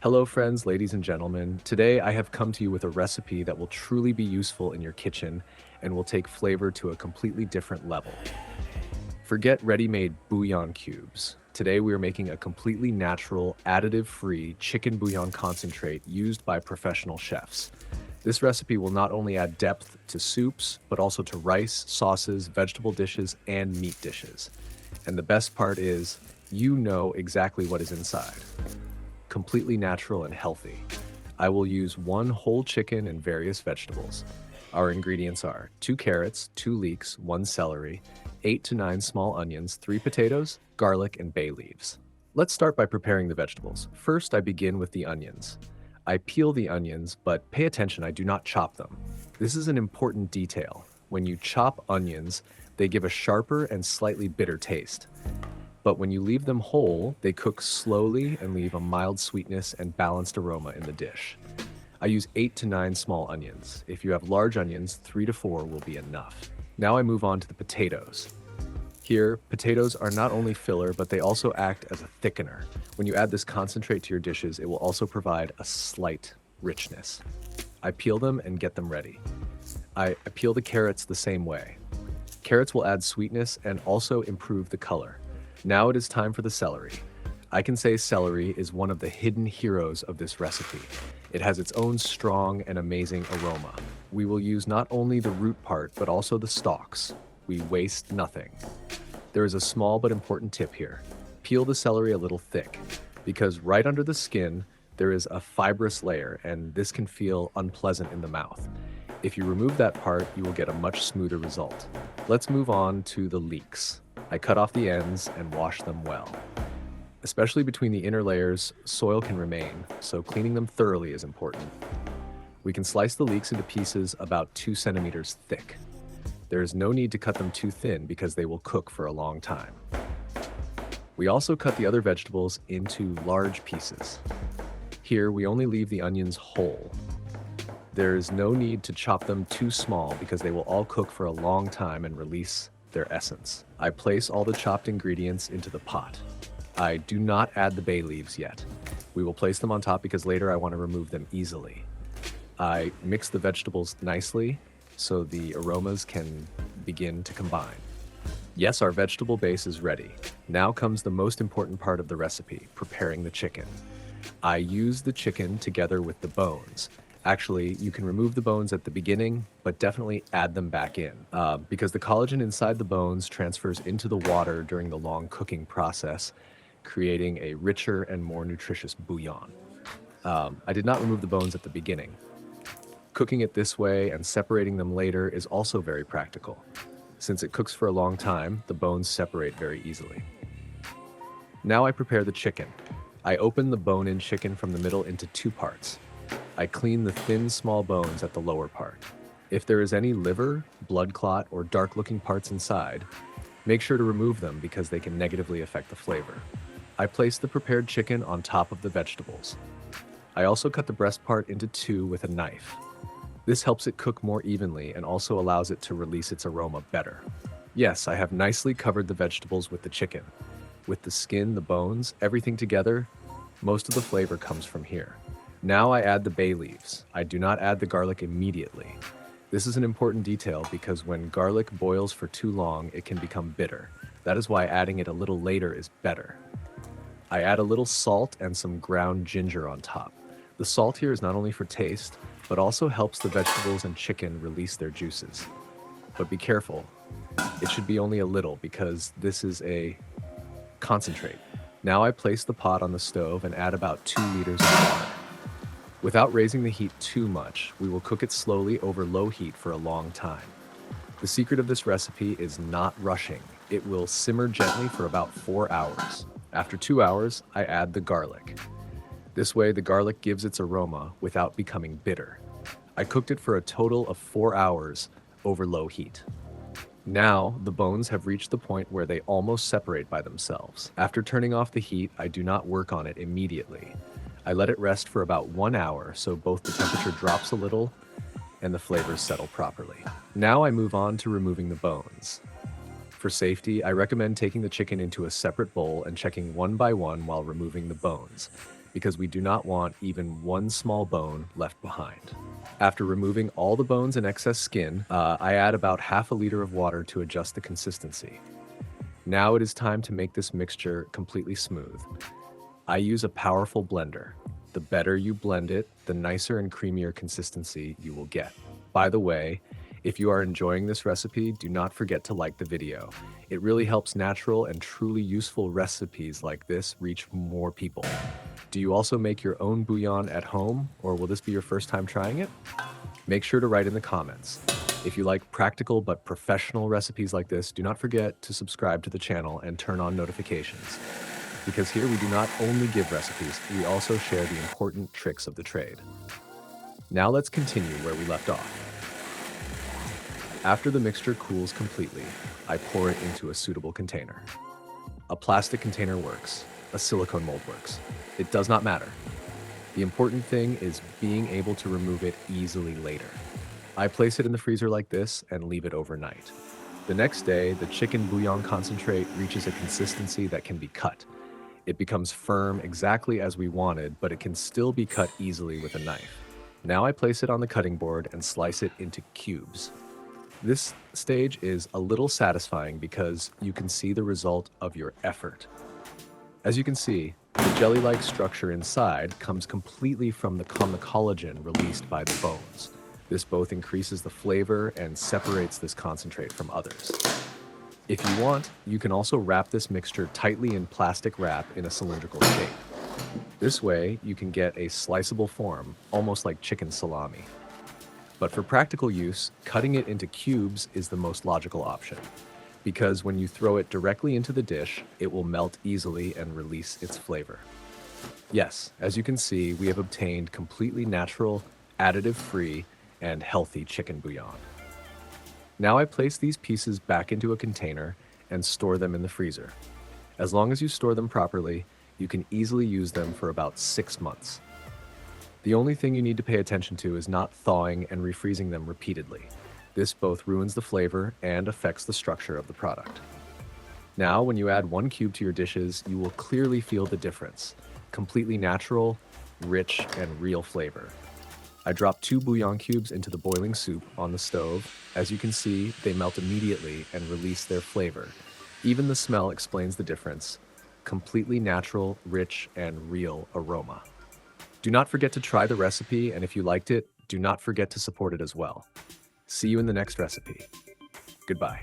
Hello friends, ladies and gentlemen. Today I have come to you with a recipe that will truly be useful in your kitchen and will take flavor to a completely different level. Forget ready-made bouillon cubes. Today we are making a completely natural, additive-free chicken bouillon concentrate used by professional chefs. This recipe will not only add depth to soups, but also to rice, sauces, vegetable dishes, and meat dishes. And the best part is, you know exactly what is inside. Completely natural and healthy. I will use one whole chicken and various vegetables. Our ingredients are 2 carrots, 2 leeks, 1 celery, 8 to 9 small onions, 3 potatoes, garlic, and bay leaves. Let's start by preparing the vegetables. First, I begin with the onions. I peel the onions, but pay attention, I do not chop them. This is an important detail. When you chop onions, they give a sharper and slightly bitter taste. But when you leave them whole, they cook slowly and leave a mild sweetness and balanced aroma in the dish. I use 8 to 9 small onions. If you have large onions, 3 to 4 will be enough. Now I move on to the potatoes. Here, potatoes are not only filler, but they also act as a thickener. When you add this concentrate to your dishes, it will also provide a slight richness. I peel them and get them ready. I peel the carrots the same way. Carrots will add sweetness and also improve the color. Now it is time for the celery. I can say celery is one of the hidden heroes of this recipe. It has its own strong and amazing aroma. We will use not only the root part, but also the stalks. We waste nothing. There is a small but important tip here. Peel the celery a little thick, because right under the skin, there is a fibrous layer, and this can feel unpleasant in the mouth. If you remove that part, you will get a much smoother result. Let's move on to the leeks. I cut off the ends and wash them well. Especially between the inner layers, soil can remain, so cleaning them thoroughly is important. We can slice the leeks into pieces about 2 centimeters thick. There is no need to cut them too thin because they will cook for a long time. We also cut the other vegetables into large pieces. Here, we only leave the onions whole. There is no need to chop them too small because they will all cook for a long time and release their essence. I place all the chopped ingredients into the pot. I do not add the bay leaves yet. We will place them on top because later I want to remove them easily. I mix the vegetables nicely so the aromas can begin to combine. Yes, our vegetable base is ready. Now comes the most important part of the recipe, preparing the chicken. I use the chicken together with the bones. Actually, you can remove the bones at the beginning, but definitely add them back in because the collagen inside the bones transfers into the water during the long cooking process, creating a richer and more nutritious bouillon. I did not remove the bones at the beginning. Cooking it this way and separating them later is also very practical. Since it cooks for a long time, the bones separate very easily. Now I prepare the chicken. I open the bone-in chicken from the middle into 2 parts. I clean the thin, small bones at the lower part. If there is any liver, blood clot, or dark-looking parts inside, make sure to remove them because they can negatively affect the flavor. I place the prepared chicken on top of the vegetables. I also cut the breast part into 2 with a knife. This helps it cook more evenly and also allows it to release its aroma better. Yes, I have nicely covered the vegetables with the chicken. With the skin, the bones, everything together, most of the flavor comes from here. Now I add the bay leaves. I do not add the garlic immediately. This is an important detail because when garlic boils for too long, it can become bitter. That is why adding it a little later is better. I add a little salt and some ground ginger on top. The salt here is not only for taste, but also helps the vegetables and chicken release their juices. But be careful. It should be only a little because this is a concentrate. Now I place the pot on the stove and add about 2 liters of water. Without raising the heat too much, we will cook it slowly over low heat for a long time. The secret of this recipe is not rushing. It will simmer gently for about 4 hours. After 2 hours, I add the garlic. This way, the garlic gives its aroma without becoming bitter. I cooked it for a total of 4 hours over low heat. Now, the bones have reached the point where they almost separate by themselves. After turning off the heat, I do not work on it immediately. I let it rest for about 1 hour so both the temperature drops a little and the flavors settle properly. Now I move on to removing the bones. For safety, I recommend taking the chicken into a separate bowl and checking one by one while removing the bones. because we do not want even one small bone left behind. After removing all the bones and excess skin, I add about half a liter of water to adjust the consistency. Now it is time to make this mixture completely smooth. I use a powerful blender. The better you blend it, the nicer and creamier consistency you will get. By the way, if you are enjoying this recipe, do not forget to like the video. It really helps natural and truly useful recipes like this reach more people. Do you also make your own bouillon at home, or will this be your first time trying it? Make sure to write in the comments. If you like practical but professional recipes like this, do not forget to subscribe to the channel and turn on notifications. Because here we do not only give recipes, we also share the important tricks of the trade. Now let's continue where we left off. After the mixture cools completely, I pour it into a suitable container. A plastic container works, a silicone mold works. It does not matter. The important thing is being able to remove it easily later. I place it in the freezer like this and leave it overnight. The next day, the chicken bouillon concentrate reaches a consistency that can be cut. It becomes firm exactly as we wanted, but it can still be cut easily with a knife. Now I place it on the cutting board and slice it into cubes. This stage is a little satisfying because you can see the result of your effort. As you can see, the jelly-like structure inside comes completely from the collagen released by the bones. This both increases the flavor and separates this concentrate from others. If you want, you can also wrap this mixture tightly in plastic wrap in a cylindrical shape. This way, you can get a sliceable form, almost like chicken salami. But for practical use, cutting it into cubes is the most logical option, because when you throw it directly into the dish, it will melt easily and release its flavor. Yes, as you can see, we have obtained completely natural, additive-free, and healthy chicken bouillon. Now I place these pieces back into a container and store them in the freezer. As long as you store them properly, you can easily use them for about 6 months. The only thing you need to pay attention to is not thawing and refreezing them repeatedly. This both ruins the flavor and affects the structure of the product. Now, when you add 1 cube to your dishes, you will clearly feel the difference. Completely natural, rich, and real flavor. I drop 2 bouillon cubes into the boiling soup on the stove. As you can see, they melt immediately and release their flavor. Even the smell explains the difference. Completely natural, rich, and real aroma. Do not forget to try the recipe, and if you liked it, do not forget to support it as well. See you in the next recipe. Goodbye.